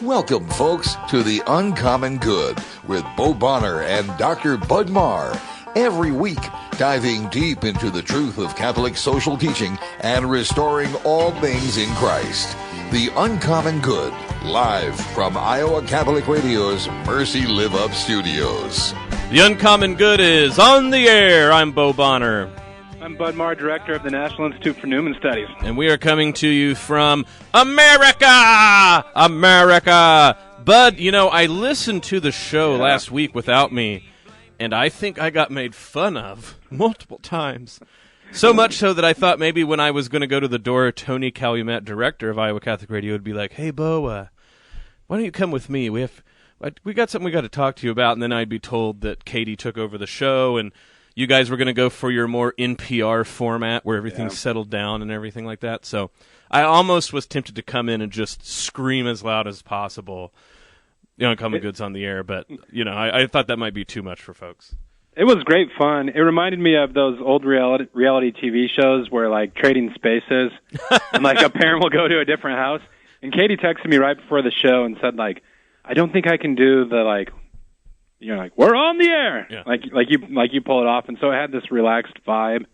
Welcome, folks, to the Uncommon Good with Bo Bonner and Dr. Bud Marr. Every week, diving deep into the truth of Catholic social teaching and restoring all things in Christ. The Uncommon Good, live from Iowa Catholic Radio's Mercy Live Up Studios. The Uncommon Good is on the air. I'm Bo Bonner. I'm Bud Marr, Director of the National Institute for Newman Studies. And we are coming to you from America! America! Bud, you know, I listened to the show last week without me, and I think I got made fun of multiple times. So much so that I thought maybe when I was going to go to the door, Tony Calumet, Director of Iowa Catholic Radio, would be like, "Hey, Bo, why don't you come with me? We got something we got to talk to you about." And then I'd be told that Katie took over the show, and you guys were going to go for your more NPR format where everything's settled down and everything like that. So I almost was tempted to come in and just scream as loud as possible, you know, Uncommon Goods on the air. But, you know, I thought that might be too much for folks. It was great fun. It reminded me of those old reality TV shows where, like, trading spaces and, like, a parent will go to a different house. And Katie texted me right before the show and said, like, I don't think I can do the, like, you're like, we're on the air, like you pull it off, and so it had this relaxed vibe.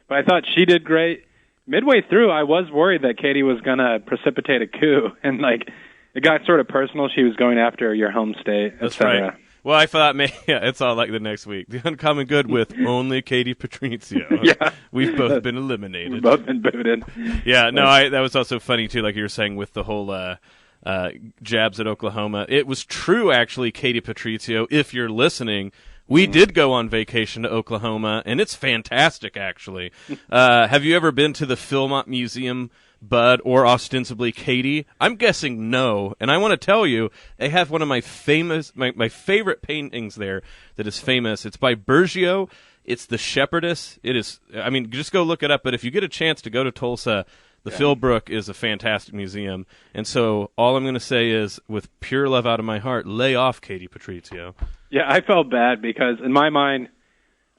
But I thought she did great. Midway through, I was worried that Katie was gonna precipitate a coup, and like it got sort of personal. She was going after your home state, That's right. Well, I thought, it's all like the next week. The Uncommon Good with only Katie Patrizio. We've both been eliminated. We've both been booted. That was also funny too, like you were saying with the whole jabs at Oklahoma. It was true, actually, Katie Patrizio, if you're listening. We did go on vacation to Oklahoma, and it's fantastic, actually. Have you ever been to the Philmont Museum, Bud, or ostensibly Katie? I'm guessing no, and I want to tell you, they have one of my favorite paintings there that is famous. It's by Bergio. It's The Shepherdess. It is, I mean, just go look it up, but if you get a chance to go to Tulsa, the Philbrook is a fantastic museum, and so all I'm going to say is, with pure love out of my heart, lay off Katie Patrizio. Yeah, I felt bad because, in my mind,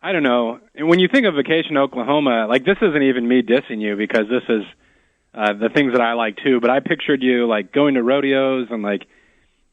I don't know, and when you think of Vacation Oklahoma, like, this isn't even me dissing you because this is the things that I like, too, but I pictured you, like, going to rodeos and, like,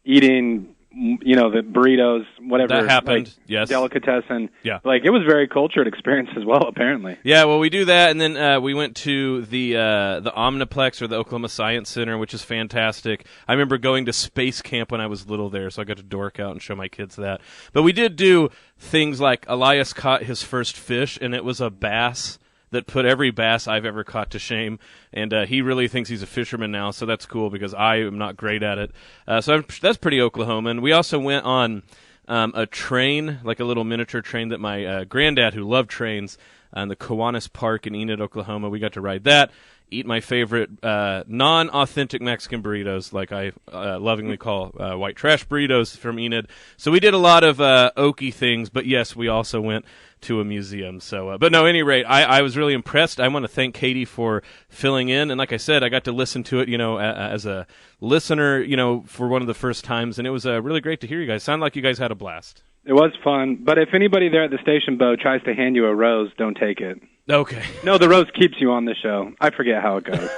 eating, you know, the burritos, whatever. That happened, like, yes. Delicatessen. Yeah. Like, it was a very cultured experience as well, apparently. Yeah, well, we do that, and then we went to the Omniplex, or the Oklahoma Science Center, which is fantastic. I remember going to space camp when I was little there, so I got to dork out and show my kids that. But we did do things like Elias caught his first fish, and it was a bass that put every bass I've ever caught to shame, and he really thinks he's a fisherman now, so that's cool because I am not great at it. That's pretty Oklahoman. We also went on a train, like a little miniature train that my granddad, who loved trains, in the Kiwanis Park in Enid, Oklahoma, we got to ride that, eat my favorite non-authentic Mexican burritos, like I lovingly call white trash burritos from Enid. So we did a lot of oaky things, but yes, we also went to a museum. So, but no, at any rate, I was really impressed. I want to thank Katie for filling in, and like I said, I got to listen to it, you know, as a listener, you know, for one of the first times, and it was really great to hear you guys. Sound like you guys had a blast. It was fun, but if anybody there at the station, Bo, tries to hand you a rose, don't take it. Okay. No, the rose keeps you on the show. I forget how it goes.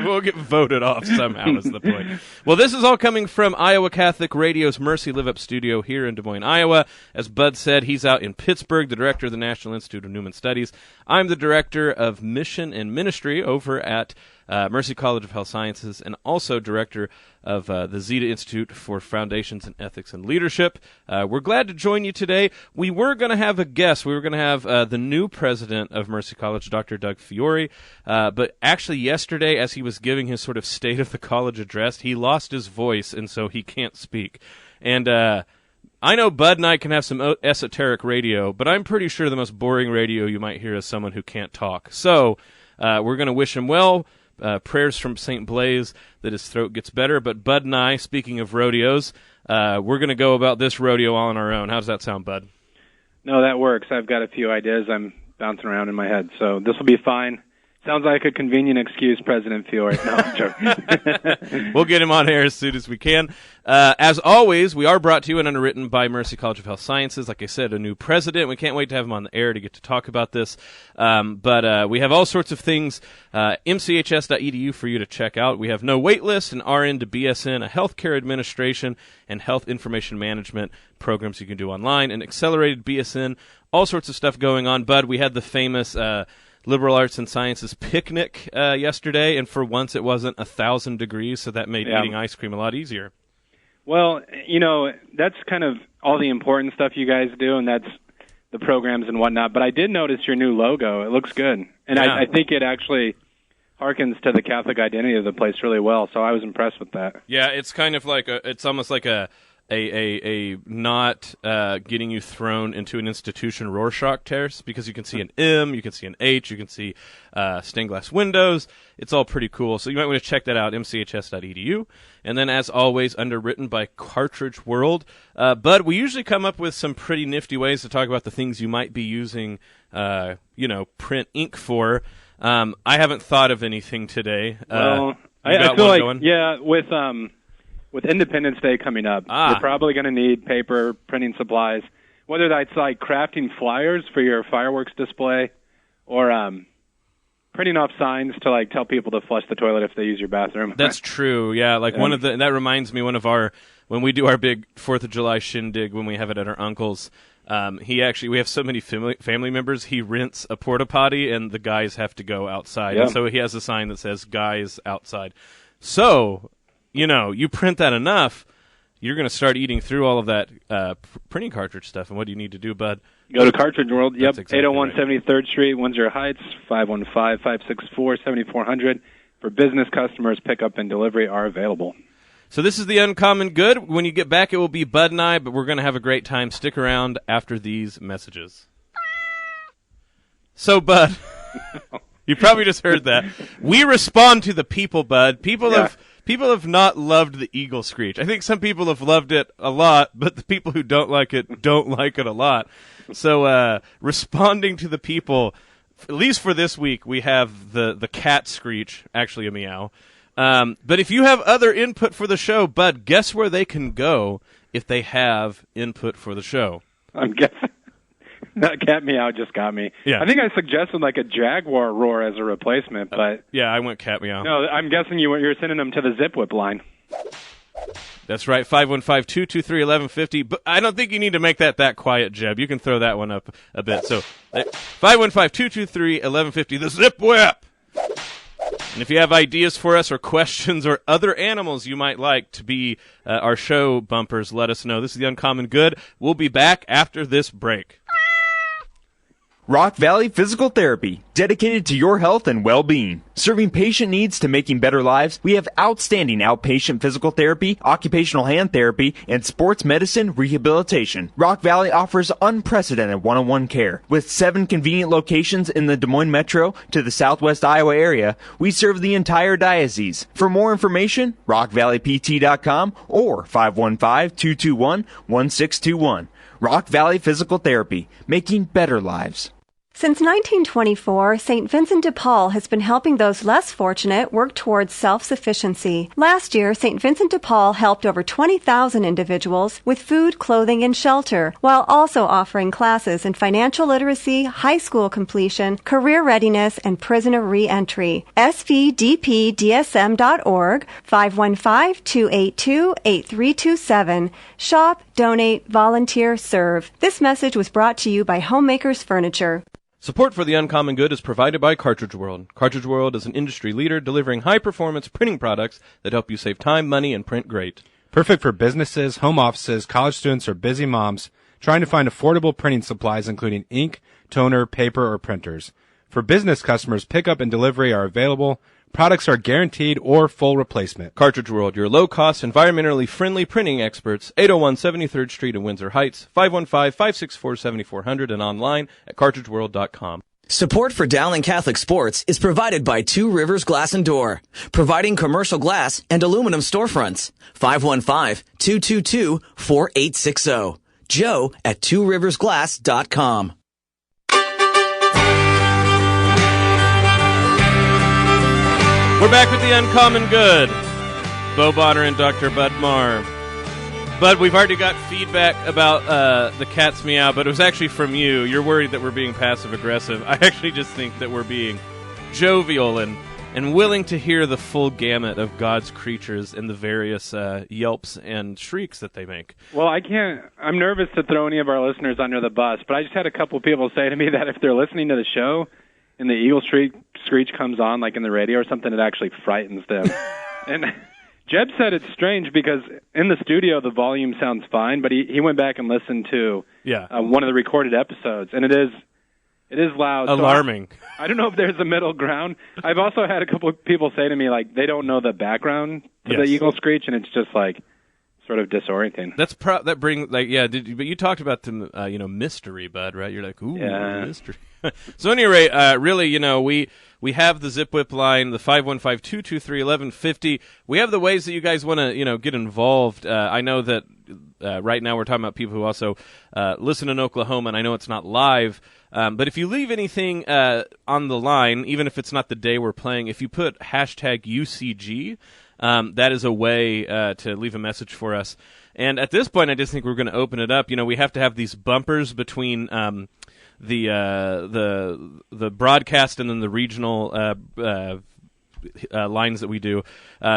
We'll get voted off somehow is the point. Well, this is all coming from Iowa Catholic Radio's Mercy Live Up studio here in Des Moines, Iowa. As Bud said, he's out in Pittsburgh, the director of the National Institute of Newman Studies. I'm the director of Mission and Ministry over at Mercy College of Health Sciences, and also director of the Zeta Institute for Foundations in Ethics and Leadership. We're glad to join you today. We were going to have a guest. We were going to have the new president of Mercy College, Dr. Doug Fiore, but actually yesterday, as he was giving his sort of State of the College address, he lost his voice, and so he can't speak. And I know Bud and I can have some esoteric radio, but I'm pretty sure the most boring radio you might hear is someone who can't talk. So we're going to wish him well. Prayers from St. Blaise that his throat gets better. But Bud and I, speaking of rodeos, we're going to go about this rodeo all on our own. How does that sound, Bud? No, that works. I've got a few ideas I'm bouncing around in my head, so this will be fine. Sounds like a convenient excuse President Thiel right now. I'm joking. We'll get him on air as soon as we can. As always, we are brought to you and underwritten by Mercy College of Health Sciences. Like I said, a new president. We can't wait to have him on the air to get to talk about this. But we have all sorts of things, mchs.edu for you to check out. We have no wait list, an RN to BSN, a healthcare administration, and health information management programs you can do online, an accelerated BSN, all sorts of stuff going on. Bud, we had the famous Liberal Arts and Sciences picnic yesterday, and for once it wasn't 1,000 degrees, so that made eating ice cream a lot easier. Well, that's kind of all the important stuff you guys do, and that's the programs and whatnot. But I did notice your new logo. It looks good. And I think it actually harkens to the Catholic identity of the place really well, so I was impressed with that. Yeah, it's kind of like it's almost like a not getting you thrown into an institution Rorschach test, because you can see an M, you can see an H, you can see stained glass windows. It's all pretty cool. So you might want to check that out, mchs.edu. And then, as always, underwritten by Cartridge World. Bud, we usually come up with some pretty nifty ways to talk about the things you might be using, print ink for. I haven't thought of anything today. Well, I feel like, with Independence Day coming up, you're probably going to need paper, printing supplies, whether that's like crafting flyers for your fireworks display or printing off signs to like tell people to flush the toilet if they use your bathroom. That's true. Yeah, like that reminds me, when we do our big 4th of July shindig, when we have it at our uncle's, we have so many family members, he rents a porta potty and the guys have to go outside. Yeah. And so he has a sign that says guys outside. So, you print that enough, you're going to start eating through all of that printing cartridge stuff. And what do you need to do, Bud? Go to Cartridge World. Yep, exactly 801 right. 73rd Street, Windsor Heights, 515-564-7400. For business customers, pickup and delivery are available. So this is the Uncommon Good. When you get back, it will be Bud and I, but we're going to have a great time. Stick around after these messages. So, Bud, you probably just heard that. We respond to the people, Bud. People have not loved the eagle screech. I think some people have loved it a lot, but the people who don't like it don't like it a lot. So responding to the people, at least for this week, we have the cat screech, actually a meow. But if you have other input for the show, Bud, guess where they can go if they have input for the show? I'm guessing. That cat meow just got me. Yeah. I think I suggested like a jaguar roar as a replacement, but yeah, I went cat meow. No, I'm guessing you're sending them to the Zip Whip line. That's right, 515-223-1150. But I don't think you need to make that quiet, Jeb. You can throw that one up a bit. So 515-223-1150, the Zip Whip. And if you have ideas for us or questions or other animals you might like to be our show bumpers, let us know. This is the Uncommon Good. We'll be back after this break. Rock Valley Physical Therapy, dedicated to your health and well-being. Serving patient needs to making better lives, we have outstanding outpatient physical therapy, occupational hand therapy, and sports medicine rehabilitation. Rock Valley offers unprecedented one-on-one care. With 7 convenient locations in the Des Moines Metro to the Southwest Iowa area, we serve the entire diocese. For more information, rockvalleypt.com or 515-221-1621. Rock Valley Physical Therapy, making better lives. Since 1924, St. Vincent de Paul has been helping those less fortunate work towards self-sufficiency. Last year, St. Vincent de Paul helped over 20,000 individuals with food, clothing, and shelter, while also offering classes in financial literacy, high school completion, career readiness, and prisoner re-entry. svdpdsm.org, 515-282-8327. Shop, donate, volunteer, serve. This message was brought to you by Homemakers Furniture. Support for the Uncommon Good is provided by Cartridge World. Cartridge World is an industry leader delivering high-performance printing products that help you save time, money, and print great. Perfect for businesses, home offices, college students, or busy moms trying to find affordable printing supplies including ink, toner, paper, or printers. For business customers, pickup and delivery are available. Products are guaranteed or full replacement. Cartridge World, your low-cost, environmentally friendly printing experts, 801 73rd Street in Windsor Heights, 515-564-7400, and online at cartridgeworld.com. Support for Dowling Catholic Sports is provided by Two Rivers Glass and Door, providing commercial glass and aluminum storefronts. 515-222-4860. Joe at tworiversglass.com. We're back with the Uncommon Good. Bo Bonner and Dr. Bud Marr. Bud, we've already got feedback about the cat's meow, but it was actually from you. You're worried that we're being passive-aggressive. I actually just think that we're being jovial and willing to hear the full gamut of God's creatures and the various yelps and shrieks that they make. Well, I'm nervous to throw any of our listeners under the bus, but I just had a couple people say to me that if they're listening to the show and the eagle screech comes on, like in the radio or something, it actually frightens them. And Jeb said it's strange because in the studio the volume sounds fine, but he went back and listened to one of the recorded episodes, and it is loud. Alarming. So I don't know if there's a middle ground. I've also had a couple of people say to me, like, they don't know the background to the eagle screech, and it's just like sort of disorienting. That brings but you talked about the mystery, Bud, right? You're like, ooh, mystery. So anyway, really, we have the Zip Whip line, the 515-223-1150. We have the ways that you guys want to, get involved. I know that right now we're talking about people who also listen in Oklahoma, and I know it's not live. But if you leave anything on the line, even if it's not the day we're playing, if you put hashtag UCG, that is a way to leave a message for us. And at this point, I just think we're going to open it up. We have to have these bumpers between the broadcast and then the regional lines that we do.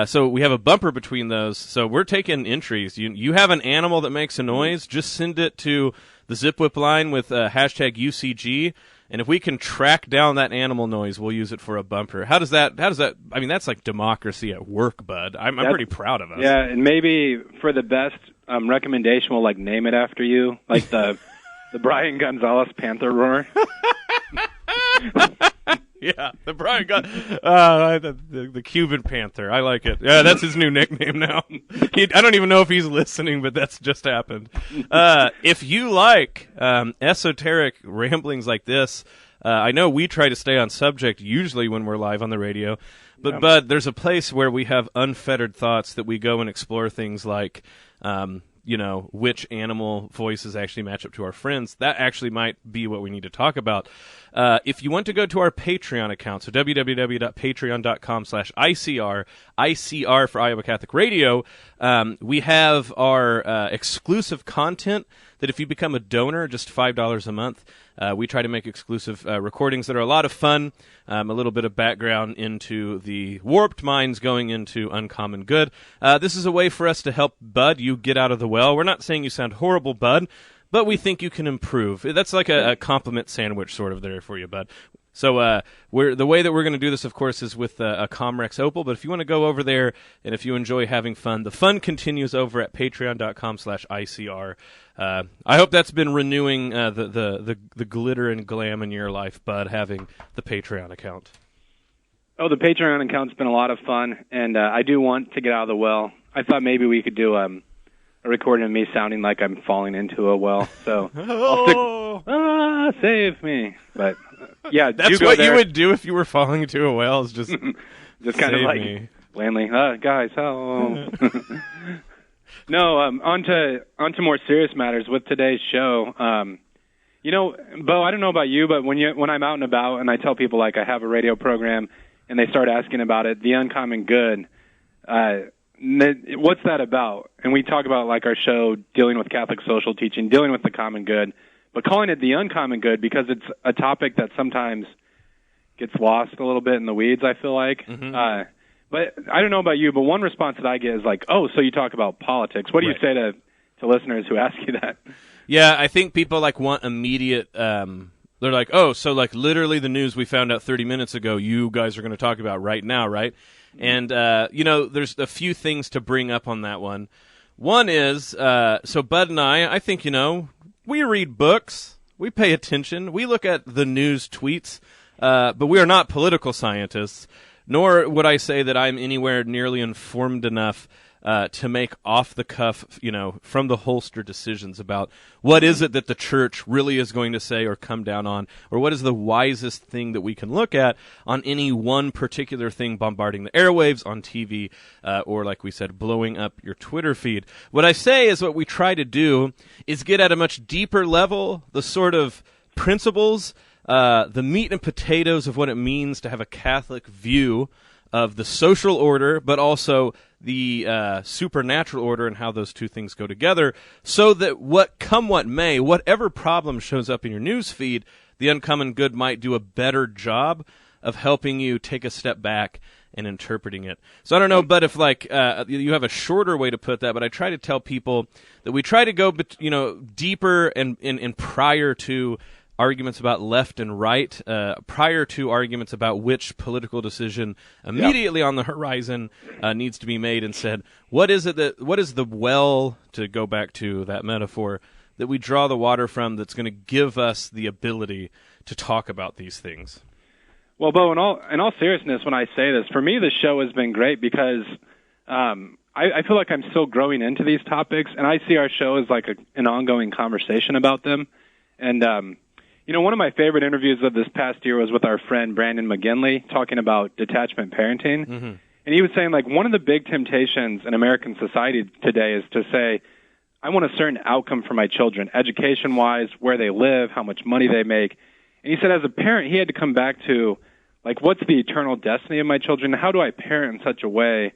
So we have a bumper between those. So we're taking entries. You have an animal that makes a noise, just send it to the Zip Whip line with hashtag UCG. And if we can track down that animal noise, we'll use it for a bumper. How does that, I mean, that's like democracy at work, Bud. I'm pretty proud of us. Yeah, and maybe for the best recommendation, we'll name it after you, like the Brian Gonzalez Panther roar. Yeah, the Brian the Cuban Panther. I like it. Yeah, that's his new nickname now. I don't even know if he's listening, but that's just happened. If you like esoteric ramblings like this, I know we try to stay on subject usually when we're live on the radio, but Bud, there's a place where we have unfettered thoughts that we go and explore things like which animal voices actually match up to our friends. That actually might be what we need to talk about. If you want to go to our Patreon account, so www.patreon.com/ICR, ICR for Iowa Catholic Radio, we have our exclusive content that if you become a donor, just $5 a month, we try to make exclusive recordings that are a lot of fun, a little bit of background into the warped minds going into Uncommon Good. This is a way for us to help Bud, you get out of the well. We're not saying you sound horrible, Bud, but we think you can improve. That's like a compliment sandwich sort of there for you, Bud. So the way that we're going to do this, of course, is with a Comrex Opal. But if you want to go over there and if you enjoy having fun, the fun continues over at patreon.com/ICR. I hope that's been renewing the glitter and glam in your life, Bud, having the Patreon account. Oh, the Patreon account's been a lot of fun, and I do want to get out of the well. I thought maybe we could do a recording of me sounding like I'm falling into a well. So I'll save me. But yeah, that's what you would do if you were falling into a well. Is just just kind of like me. Blandly, guys, help. No, on to more serious matters with today's show. Bo, I don't know about you, but when I'm out and about and I tell people like I have a radio program and they start asking about it, the Uncommon Good, what's that about? And we talk about like our show dealing with Catholic social teaching, dealing with the common good, but calling it the Uncommon Good because it's a topic that sometimes gets lost a little bit in the weeds, I feel like. Mm-hmm. But I don't know about you, but one response that I get is like, oh, so you talk about politics. What do you say to listeners who ask you that? Yeah, I think people want immediate they're like, oh, so like literally the news we found out 30 minutes ago you guys are going to talk about right now, right? And, there's a few things to bring up on that one. One is, so Bud and I think, we read books, we pay attention, we look at the news tweets, but we are not political scientists, nor would I say that I'm anywhere nearly informed enough to make off-the-cuff, from the holster decisions about what is it that the church really is going to say or come down on, or what is the wisest thing that we can look at on any one particular thing bombarding the airwaves on TV, or like we said, blowing up your Twitter feed. What I say is what we try to do is get at a much deeper level, the sort of principles, the meat and potatoes of what it means to have a Catholic view of the social order, but also the supernatural order and how those two things go together, so that what may, whatever problem shows up in your news feed, the Uncommon Good might do a better job of helping you take a step back and interpreting it. So I don't know, but if you have a shorter way to put that, but I try to tell people that we try to go deeper and prior to arguments about left and right, prior to arguments about which political decision immediately on the horizon needs to be made, and said, what is the well, to go back to that metaphor, that we draw the water from that's going to give us the ability to talk about these things? Well, Bo, in all seriousness, when I say this, for me the show has been great because I feel like I'm still growing into these topics, and I see our show as like an ongoing conversation about them. And one of my favorite interviews of this past year was with our friend Brandon McGinley, talking about detachment parenting. Mm-hmm. And he was saying, like, one of the big temptations in American society today is to say, I want a certain outcome for my children, education-wise, where they live, how much money they make. And he said, as a parent, he had to come back to, like, what's the eternal destiny of my children? How do I parent in such a way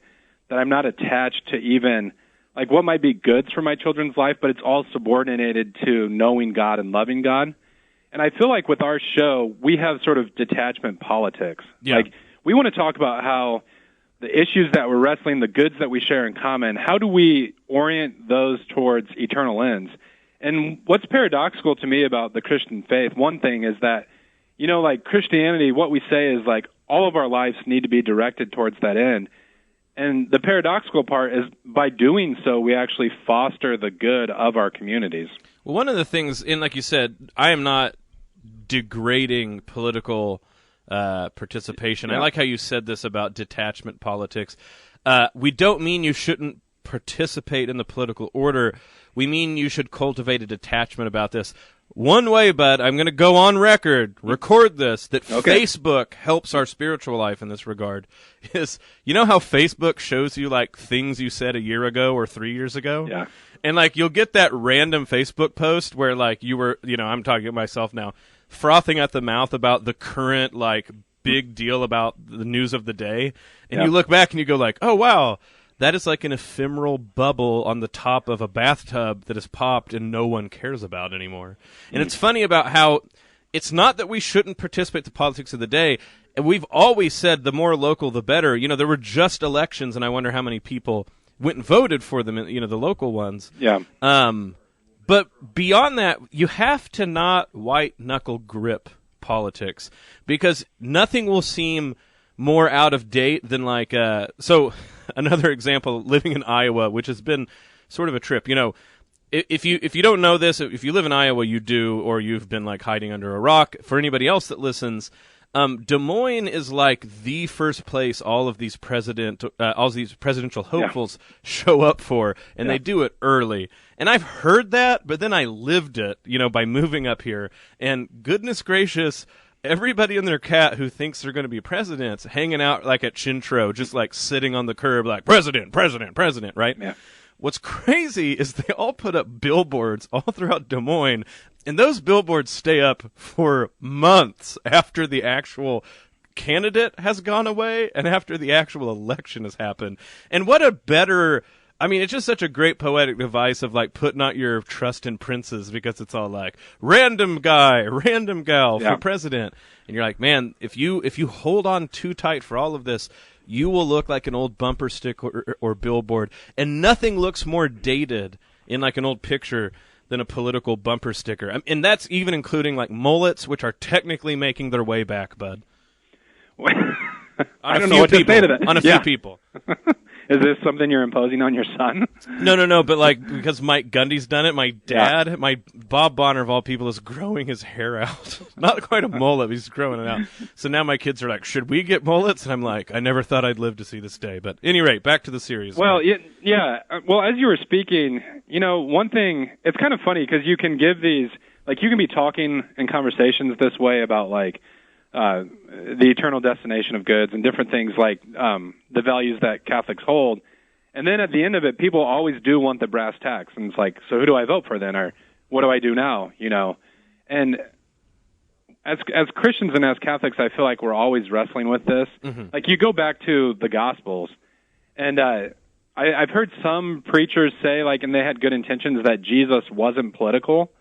that I'm not attached to even, like, what might be goods for my children's life, but it's all subordinated to knowing God and loving God? And I feel like with our show, we have sort of detachment politics. Yeah. Like, we want to talk about how the issues that we're wrestling, the goods that we share in common, how do we orient those towards eternal ends? And what's paradoxical to me about the Christian faith, one thing is that, like Christianity, what we say is like all of our lives need to be directed towards that end. And the paradoxical part is by doing so, we actually foster the good of our communities. Well, one of the things, and like you said, I am not degrading political participation. Yeah. I like how you said this about detachment politics. We don't mean you shouldn't participate in the political order. We mean you should cultivate a detachment about this. One way, bud, I'm going to go on record, record this, that Facebook helps our spiritual life in this regard, is, how Facebook shows you, like, things you said a year ago or 3 years ago? Yeah. And, like, you'll get that random Facebook post where, like, you were, I'm talking to myself now, frothing at the mouth about the current, like, big deal about the news of the day. And you look back and you go, like, oh, wow, that is like an ephemeral bubble on the top of a bathtub that has popped and no one cares about anymore. And it's funny about how it's not that we shouldn't participate in the politics of the day. And we've always said the more local, the better. There were just elections, and I wonder how many people went and voted for them, the local ones. Yeah. But beyond that, you have to not white-knuckle grip politics, because nothing will seem more out of date than like so another example, living in Iowa, which has been sort of a trip. If you don't know this, if you live in Iowa, you do, or you've been like hiding under a rock. For anybody else that listens, Des Moines is like the first place all of these presidential hopefuls show up for, and they do it early. And I've heard that, but then I lived it, by moving up here. And goodness gracious, everybody and their cat who thinks they're going to be presidents hanging out like at Chintro, just like sitting on the curb like, president, right? Yeah. What's crazy is they all put up billboards all throughout Des Moines, and those billboards stay up for months after the actual candidate has gone away and after the actual election has happened. And what a better... it's just such a great poetic device of, like, putting out your trust in princes, because it's all like, random guy, random gal for president. And you're like, man, if you hold on too tight for all of this, you will look like an old bumper sticker or billboard. And nothing looks more dated in, like, an old picture than a political bumper sticker. And that's even including, like, mullets, which are technically making their way back, bud. I don't know what to say to that. On a few people. Is this something you're imposing on your son? No, but like, because Mike Gundy's done it, my dad, my Bob Bonner of all people, is growing his hair out. Not quite a mullet, but he's growing it out. So now my kids are like, should we get mullets? And I'm like, I never thought I'd live to see this day. But anyway, back to the series. Well, yeah. Well, as you were speaking, one thing, it's kind of funny because you can give these, like, you can be talking in conversations this way about, like, the eternal destination of goods and different things like the values that Catholics hold. And then at the end of it, people always do want the brass tacks. And it's like, so who do I vote for then? Or what do I do now? And as Christians and as Catholics, I feel like we're always wrestling with this. Mm-hmm. Like, you go back to the Gospels, and I've heard some preachers say, like, and they had good intentions, that Jesus wasn't political.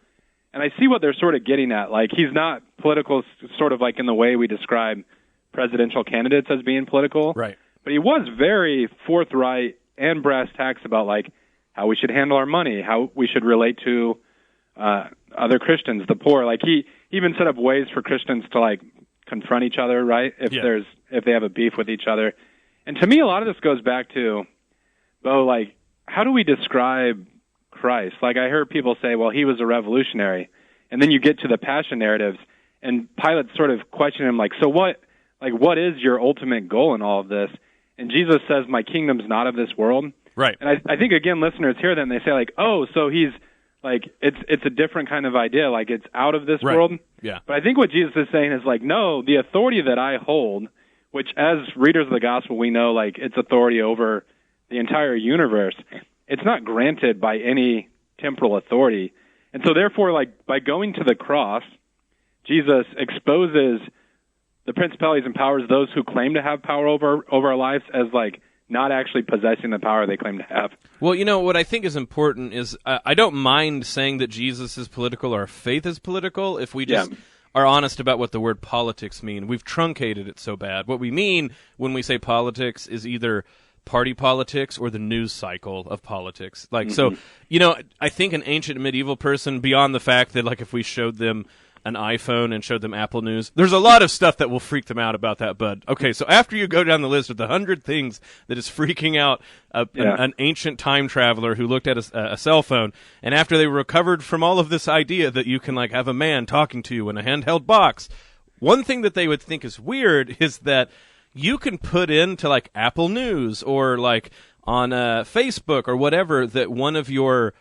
And I see what they're sort of getting at. Like, he's not political sort of like in the way we describe presidential candidates as being political. Right. But he was very forthright and brass tacks about, like, how we should handle our money, how we should relate to other Christians, the poor. Like, he even set up ways for Christians to, like, confront each other, right, if they have a beef with each other. And to me, a lot of this goes back to, Bo, like, how do we describe Christ? Like, I heard people say, well, he was a revolutionary. And then you get to the Passion narratives, and Pilate sort of questioned him, like, so what is your ultimate goal in all of this? And Jesus says, my kingdom's not of this world. Right. And I think, again, listeners hear that and they say, like, oh, so he's, like, it's a different kind of idea, like, it's out of this world. Yeah. But I think what Jesus is saying is, like, no, the authority that I hold, which as readers of the gospel we know, like, it's authority over the entire universe, it's not granted by any temporal authority. And so therefore, like, by going to the cross, Jesus exposes the principalities and powers, those who claim to have power over our lives, as, like, not actually possessing the power they claim to have. Well, you know, what I think is important is I don't mind saying that Jesus is political or our faith is political if we just are honest about what the word politics mean. We've truncated it so bad. What we mean when we say politics is either party politics or the news cycle of politics. Like, so, you know, I think an ancient medieval person, beyond the fact that, like, if we showed them an iPhone and showed them Apple News, there's a lot of stuff that will freak them out about that, bud. Okay, so after you go down the list of the 100 things that is freaking out an ancient time traveler who looked at a cell phone, and after they recovered from all of this idea that you can, like, have a man talking to you in a handheld box, one thing that they would think is weird is that you can put into, like, Apple News or, like, on Facebook or whatever, that one of your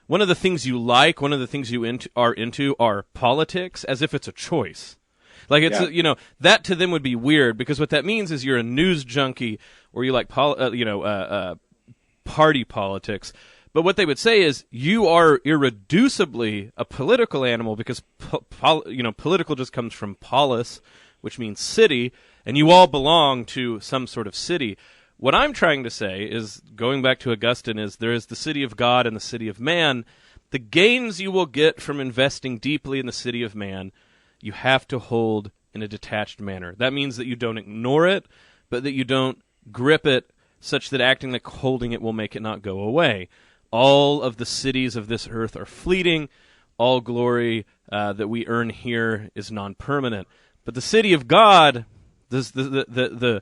one of the things you like, one of the things you are into are politics, as if it's a choice. Like, it's you know, that to them would be weird, because what that means is you're a news junkie or you like party politics. But what they would say is you are irreducibly a political animal, because political just comes from polis, which means city, and you all belong to some sort of city. What I'm trying to say is, going back to Augustine, is there is the city of God and the city of man. The gains you will get from investing deeply in the city of man, you have to hold in a detached manner. That means that you don't ignore it, but that you don't grip it such that acting like holding it will make it not go away. All of the cities of this earth are fleeting. All glory that we earn here is non-permanent. But the city of God, the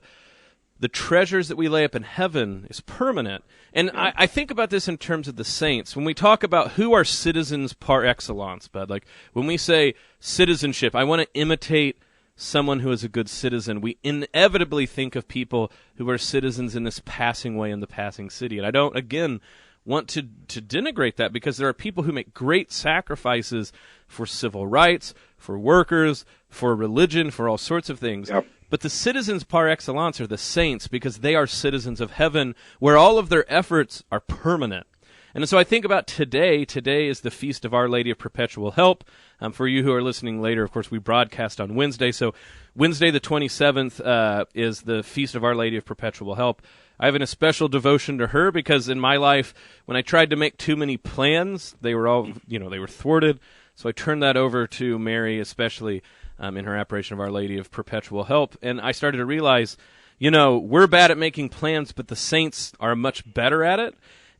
treasures that we lay up in heaven, is permanent. And I think about this in terms of the saints. When we talk about who are citizens par excellence, bud, like when we say citizenship, I want to imitate someone who is a good citizen. We inevitably think of people who are citizens in this passing way in the passing city. And I don't, again, want to denigrate that, because there are people who make great sacrifices for civil rights, for workers, for religion, for all sorts of things. Yep. But the citizens par excellence are the saints, because they are citizens of heaven, where all of their efforts are permanent. And so I think about today. Today is the Feast of Our Lady of Perpetual Help. For you who are listening later, of course, we broadcast on Wednesday. So Wednesday the 27th is the Feast of Our Lady of Perpetual Help. I have a special devotion to her, because in my life, when I tried to make too many plans, they were all, they were thwarted. So I turned that over to Mary, especially in her apparition of Our Lady of Perpetual Help. And I started to realize, we're bad at making plans, but the saints are much better at it.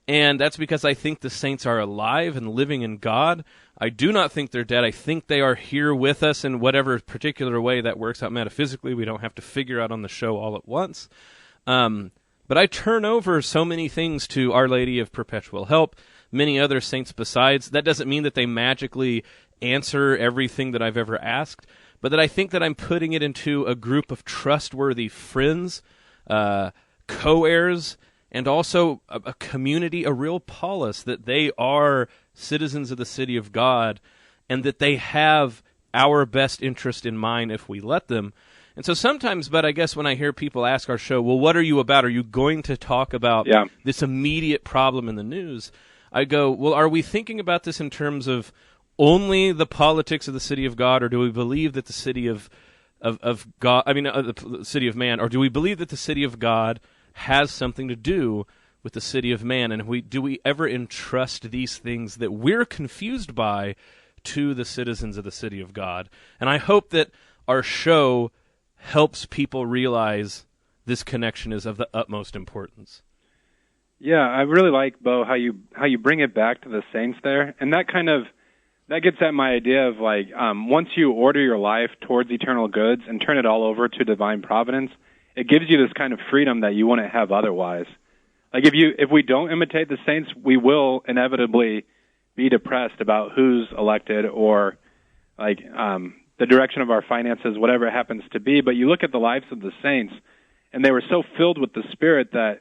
And that's because I think the saints are alive and living in God. I do not think they're dead. I think they are here with us in whatever particular way that works out metaphysically. We don't have to figure out on the show all at once. But I turn over so many things to Our Lady of Perpetual Help, many other saints besides. That doesn't mean that they magically answer everything that I've ever asked, but that I think that I'm putting it into a group of trustworthy friends, co-heirs, and also a community, a real polis, that they are citizens of the city of God, and that they have our best interest in mind if we let them. And so sometimes, but I guess when I hear people ask our show, well, what are you about? Are you going to talk about this immediate problem in the news? I go, well, are we thinking about this in terms of only the politics of the city of God, or do we believe that the city of God, the city of man, or do we believe that the city of God has something to do with the city of man? And do we ever entrust these things that we're confused by to the citizens of the city of God? And I hope that our show helps people realize this connection is of the utmost importance. Yeah, I really like, Bo, how you bring it back to the saints there, and that gets at my idea of like once you order your life towards eternal goods and turn it all over to divine providence, it gives you this kind of freedom that you wouldn't have otherwise. Like if we don't imitate the saints, we will inevitably be depressed about who's elected or like the direction of our finances, whatever it happens to be. But you look at the lives of the saints, and they were so filled with the Spirit that,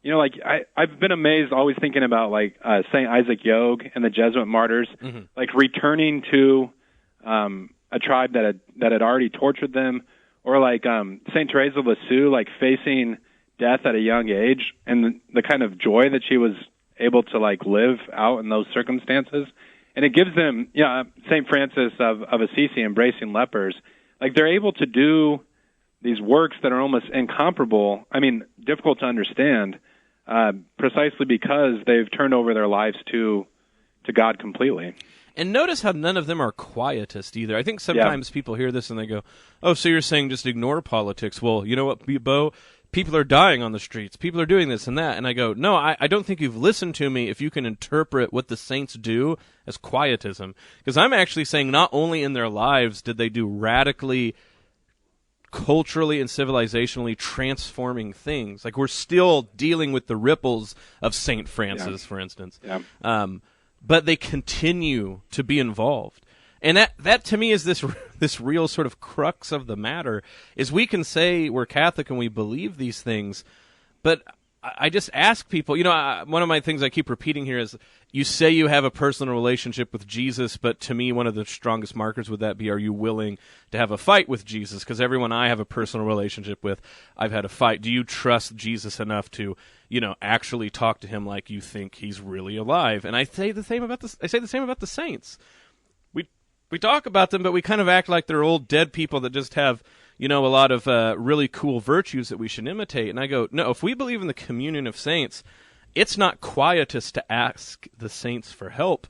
like I've been amazed always thinking about like St. Isaac Jogues and the Jesuit martyrs, like returning to a tribe that had already tortured them, or like St. Teresa of Lisieux, like facing death at a young age, and the kind of joy that she was able to like live out in those circumstances. And it gives them, St. Francis of Assisi embracing lepers, like they're able to do these works that are almost incomparable, difficult to understand, precisely because they've turned over their lives to God completely. And notice how none of them are quietist either. I think sometimes people hear this and they go, oh, so you're saying just ignore politics. Well, you know what, Bo? People are dying on the streets. People are doing this and that. And I go, no, I don't think you've listened to me if you can interpret what the saints do as quietism. Because I'm actually saying not only in their lives did they do radically culturally and civilizationally transforming things. Like we're still dealing with the ripples of St. Francis, for instance. Yeah. But they continue to be involved. And that to me is this real sort of crux of the matter, is we can say we're Catholic and we believe these things, but I just ask people, one of my things I keep repeating here is, you say you have a personal relationship with Jesus, but to me one of the strongest markers would that be, are you willing to have a fight with Jesus? Because everyone I have a personal relationship with, I've had a fight. Do you trust Jesus enough to, actually talk to him like you think he's really alive? And I say the same about the saints. We talk about them, but we kind of act like they're old dead people that just have, a lot of really cool virtues that we should imitate. And I go, no, if we believe in the communion of saints, it's not quietist to ask the saints for help.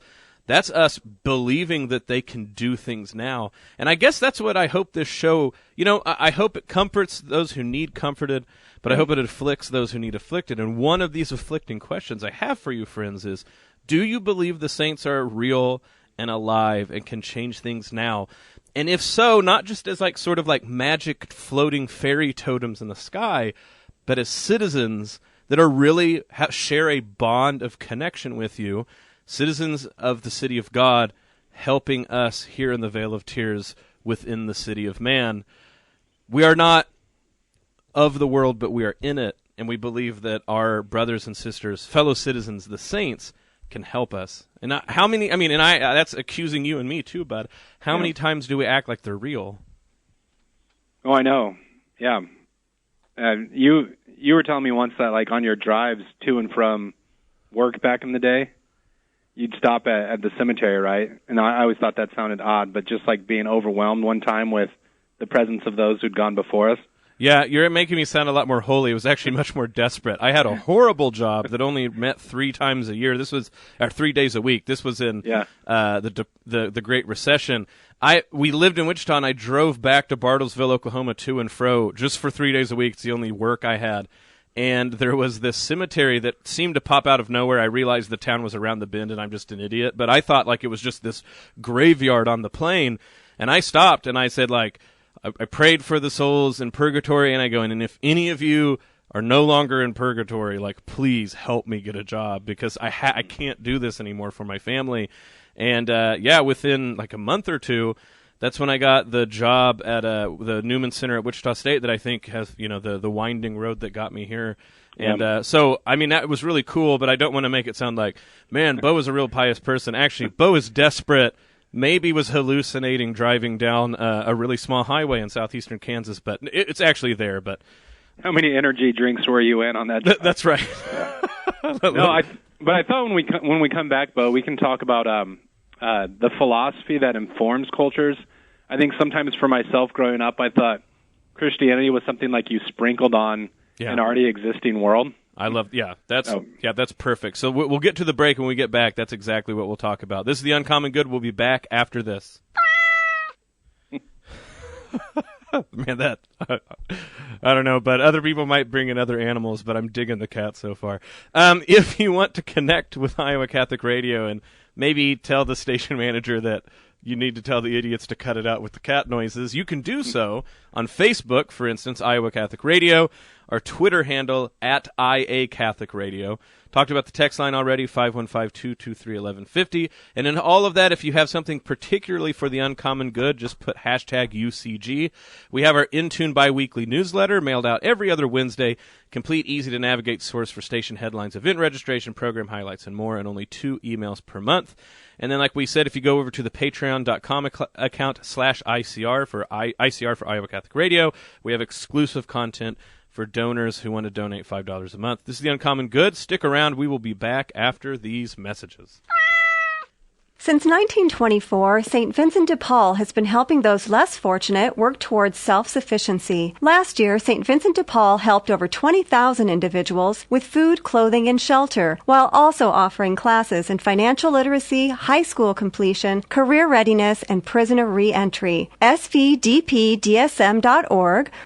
That's us believing that they can do things now. And I guess that's what I hope this show, I hope it comforts those who need comforted, but I hope it afflicts those who need afflicted. And one of these afflicting questions I have for you, friends, is, do you believe the saints are real and alive and can change things now? And if so, not just as like sort of like magic floating fairy totems in the sky, but as citizens that are really share a bond of connection with you, citizens of the city of God, helping us here in the Vale of Tears within the city of man. We are not of the world, but we are in it, and we believe that our brothers and sisters, fellow citizens, the saints, can help us. And how many, that's accusing you and me too, bud. How many times do we act like they're real? Oh, I know. Yeah. You were telling me once that, like, on your drives to and from work back in the day, you'd stop at the cemetery, right? And I always thought that sounded odd, but just like being overwhelmed one time with the presence of those who'd gone before us. Yeah, you're making me sound a lot more holy. It was actually much more desperate. I had a horrible job that only met 3 times a year. This was 3 days a week. This was in the Great Recession. We lived in Wichita, and I drove back to Bartlesville, Oklahoma, to and fro just for 3 days a week. It's the only work I had. And there was this cemetery that seemed to pop out of nowhere. I realized the town was around the bend, and I'm just an idiot. But I thought like it was just this graveyard on the plain. And I stopped, and I said, like, I prayed for the souls in purgatory, and I go, and if any of you are no longer in purgatory, like, please help me get a job, because I can't do this anymore for my family. And within like a month or two, that's when I got the job at the Newman Center at Wichita State that I think has the winding road that got me here. And so that was really cool, but I don't want to make it sound like, man, Bo is a real pious person. Actually, Bo is desperate. Maybe was hallucinating driving down a really small highway in southeastern Kansas, but it's actually there. But how many energy drinks were you in on that? That's right. No, but I thought when we come back, Bo, we can talk about the philosophy that informs cultures. I think sometimes for myself growing up, I thought Christianity was something like you sprinkled on an already existing world. I love, that's perfect. So we'll get to the break. When we get back, that's exactly what we'll talk about. This is the Uncommon Good. We'll be back after this. Man, that, I don't know, but other people might bring in other animals, but I'm digging the cat so far. If you want to connect with Iowa Catholic Radio and maybe tell the station manager that you need to tell the idiots to cut it out with the cat noises, you can do so on Facebook, for instance, Iowa Catholic Radio, our Twitter handle at IA Catholic Radio. Talked about the text line already, 515-223-1150. And in all of that, if you have something particularly for the Uncommon Good, just put hashtag UCG. We have our Intune biweekly newsletter mailed out every other Wednesday. Complete, easy-to-navigate source for station headlines, event registration, program highlights, and more, and only 2 emails per month. And then, like we said, if you go over to the patreon.com account /ICR for ICR for Iowa Catholic Radio, we have exclusive content for donors who want to donate $5 a month. This is the Uncommon Good. Stick around. We will be back after these messages. Since 1924, St. Vincent de Paul has been helping those less fortunate work towards self-sufficiency. Last year, St. Vincent de Paul helped over 20,000 individuals with food, clothing, and shelter, while also offering classes in financial literacy, high school completion, career readiness, and prisoner re-entry. svdpdsm.org,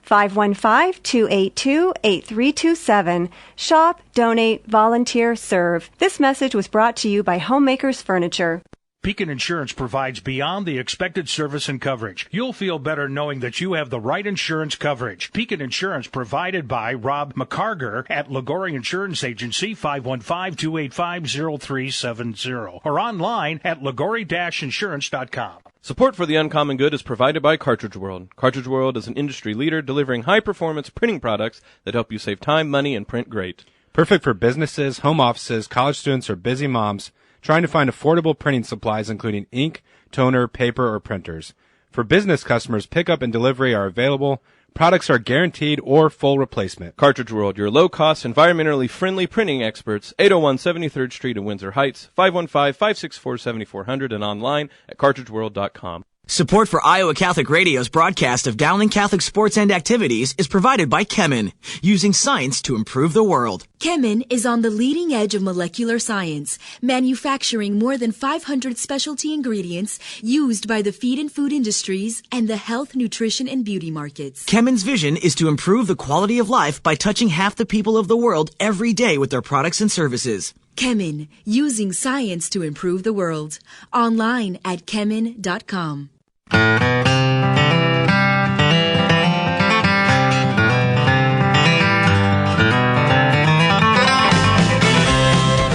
515-282-8327. Shop, donate, volunteer, serve. This message was brought to you by Homemakers Furniture. Beacon Insurance provides beyond the expected service and coverage. You'll feel better knowing that you have the right insurance coverage. Beacon Insurance provided by Rob McCarger at Liguori Insurance Agency, 515-285-0370, or online at ligori-insurance.com. Support for the Uncommon Good is provided by Cartridge World. Cartridge World is an industry leader delivering high-performance printing products that help you save time, money, and print great. Perfect for businesses, home offices, college students, or busy moms trying to find affordable printing supplies including ink, toner, paper, or printers. For business customers, pickup and delivery are available. Products are guaranteed or full replacement. Cartridge World, your low-cost, environmentally friendly printing experts, 801 73rd Street in Windsor Heights, 515-564-7400, and online at cartridgeworld.com. Support for Iowa Catholic Radio's broadcast of Dowling Catholic sports and activities is provided by Chemin, using science to improve the world. Chemin is on the leading edge of molecular science, manufacturing more than 500 specialty ingredients used by the feed and food industries and the health, nutrition, and beauty markets. Chemin's vision is to improve the quality of life by touching half the people of the world every day with their products and services. Chemin, using science to improve the world. Online at chemin.com.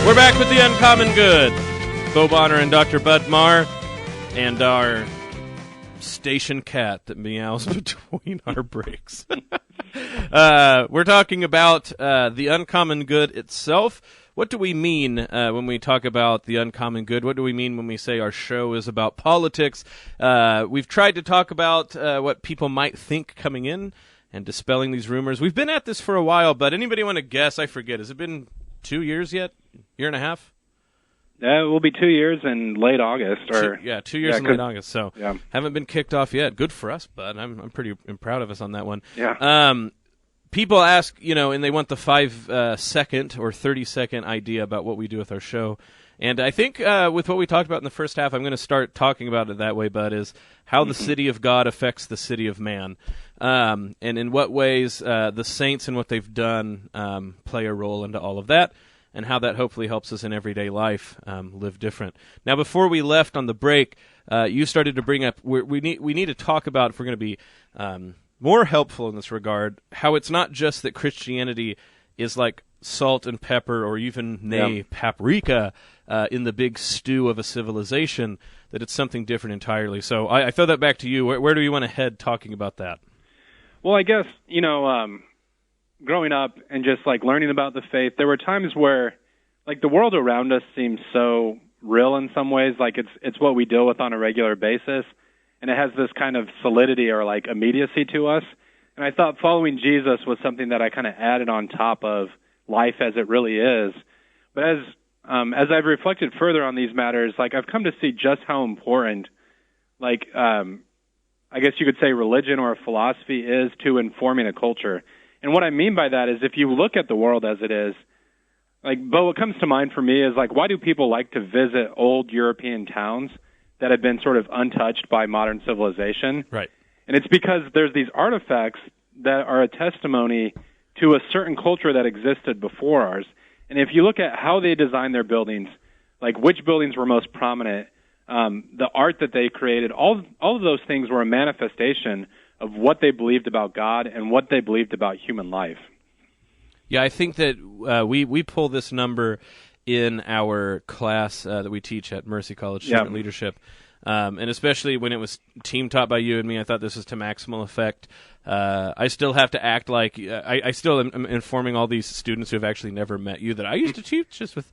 We're back with the Uncommon Good. Bo Bonner and Dr. Bud Marr and our station cat that meows between our breaks. We're talking about the Uncommon Good itself. What do we mean when we talk about the Uncommon Good? What do we mean when we say our show is about politics? We've tried to talk about what people might think coming in and dispelling these rumors. We've been at this for a while, but anybody want to guess? I forget. Has it been 2 years yet? Year and a half? It will be 2 years in late August. 2 years in late August. So haven't been kicked off yet. Good for us, bud. I'm pretty proud of us on that one. Yeah. People ask, and they want the 5-second or 30-second idea about what we do with our show. And I think with what we talked about in the first half, I'm going to start talking about it that way, Bud, is how the city of God affects the city of man. And in what ways the saints and what they've done play a role into all of that, and how that hopefully helps us in everyday life live different. Now, before we left on the break, you started to bring up, we need to talk about, if we're going to be more helpful in this regard, how it's not just that Christianity is like salt and pepper or even, paprika in the big stew of a civilization, that it's something different entirely. So I throw that back to you. Where do you want to head talking about that? Well, I guess, growing up and just like learning about the faith, there were times where like the world around us seems so real in some ways, like it's what we deal with on a regular basis. And it has this kind of solidity or like immediacy to us. And I thought following Jesus was something that I kind of added on top of life as it really is. But as as I've reflected further on these matters, like I've come to see just how important, like I guess you could say religion or a philosophy is to informing a culture. And what I mean by that is if you look at the world as it is, like, but what comes to mind for me is like, why do people like to visit old European towns that have been sort of untouched by modern civilization? Right. And it's because there's these artifacts that are a testimony to a certain culture that existed before ours. And if you look at how they designed their buildings, like which buildings were most prominent, the art that they created, all of those things were a manifestation of what they believed about God and what they believed about human life. Yeah, I think that we pull this number in our class that we teach at Mercy College, Student Leadership, and especially when it was team taught by you and me, I thought this was to maximal effect. I still have to act like I still am informing all these students who have actually never met you that I used to teach just with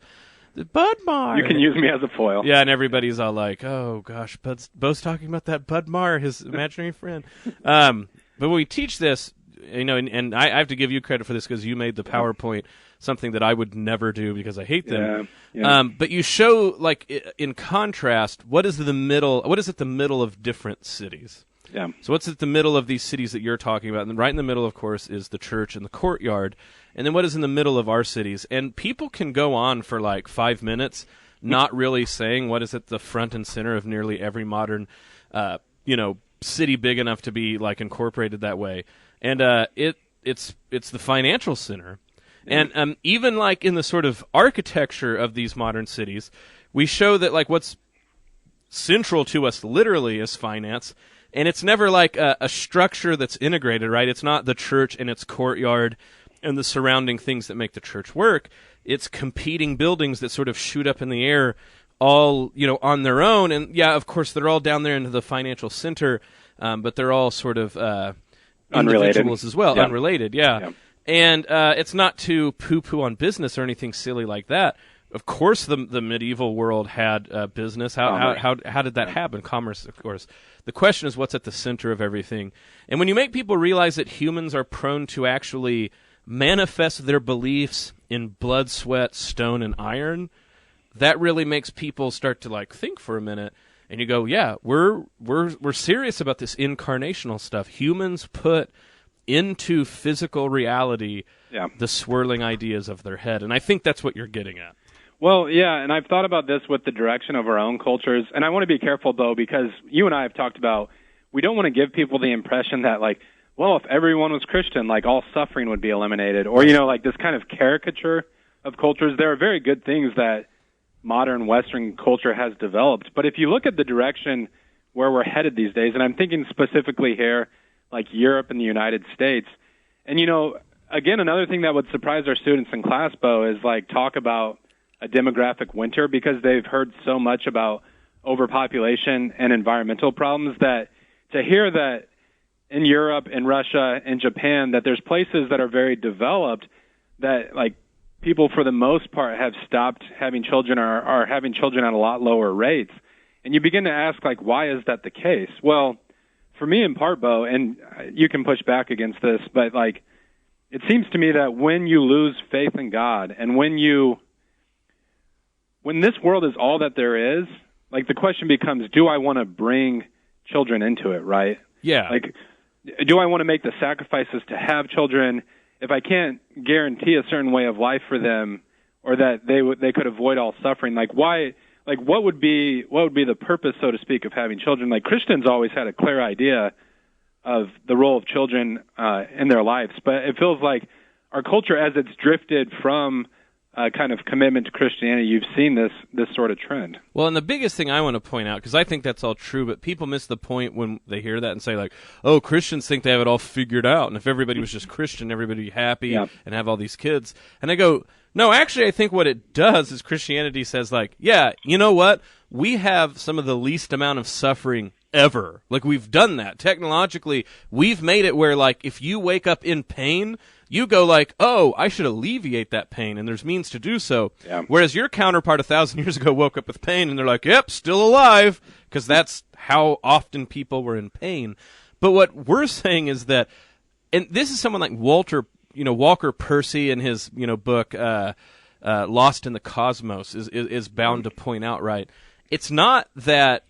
Bud Mar. You can use me as a foil. Yeah, and everybody's all like, "Oh gosh, Bo's talking about that Bud Mar, his imaginary friend." But when we teach this, you know, and I have to give you credit for this because you made the PowerPoint something that I would never do because I hate them. Yeah. But you show, like, in contrast, what is at the middle of different cities? Yeah. So what's at the middle of these cities that you're talking about? And right in the middle, of course, is the church and the courtyard. And then what is in the middle of our cities? And people can go on for like 5 minutes not really saying what is at the front and center of nearly every modern, city big enough to be like incorporated that way. And it's the financial center. And even like in the sort of architecture of these modern cities, we show that like what's central to us literally is finance. And it's never like a structure that's integrated, right? It's not the church and its courtyard and the surrounding things that make the church work. It's competing buildings that sort of shoot up in the air all, on their own. And yeah, of course, they're all down there into the financial center, but they're all sort of individuals as well, unrelated, yeah. And it's not to poo-poo on business or anything silly like that. Of course, the medieval world had business. How did that happen? Commerce, of course. The question is what's at the center of everything. And when you make people realize that humans are prone to actually manifest their beliefs in blood, sweat, stone, and iron, that really makes people start to like think for a minute. And you go, yeah, we're serious about this incarnational stuff. Humans put into physical reality the swirling ideas of their head. And I think that's what you're getting at. Well, yeah, and I've thought about this with the direction of our own cultures, and I want to be careful, though, because you and I have talked about we don't want to give people the impression that, like, well, if everyone was Christian, like, all suffering would be eliminated, or, like this kind of caricature of cultures. There are very good things that modern Western culture has developed, but if you look at the direction where we're headed these days, and I'm thinking specifically here, like Europe and the United States, and, again, another thing that would surprise our students in class, Bo, is, like, talk about a demographic winter because they've heard so much about overpopulation and environmental problems that to hear that in Europe and Russia and Japan that there's places that are very developed that like people for the most part have stopped having children or are having children at a lot lower rates. And you begin to ask like, why is that the case? Well, for me in part, Bo, and you can push back against this, but like it seems to me that when you lose faith in God and when this world is all that there is, like the question becomes, do I want to bring children into it, right? Yeah. Like, do I want to make the sacrifices to have children if I can't guarantee a certain way of life for them or that they could avoid all suffering? Like, why? Like, what would be the purpose, so to speak, of having children? Like, Christians always had a clear idea of the role of children in their lives, but it feels like our culture, as it's drifted from kind of commitment to Christianity, you've seen this sort of trend. Well, and the biggest thing I want to point out, because I think that's all true, but people miss the point when they hear that and say, like, oh, Christians think they have it all figured out, and if everybody was just Christian, everybody would be happy and have all these kids. And I go, no, actually, I think what it does is Christianity says, like, yeah, you know what? We have some of the least amount of suffering ever. Like, we've done that. Technologically, we've made it where, like, if you wake up in pain, you go like, oh, I should alleviate that pain, and there's means to do so. Yeah. Whereas your counterpart 1,000 years ago woke up with pain, and they're like, yep, still alive, because that's how often people were in pain. But what we're saying is that, and this is someone like Walker Percy in his book Lost in the Cosmos is bound to point out, right? It's not that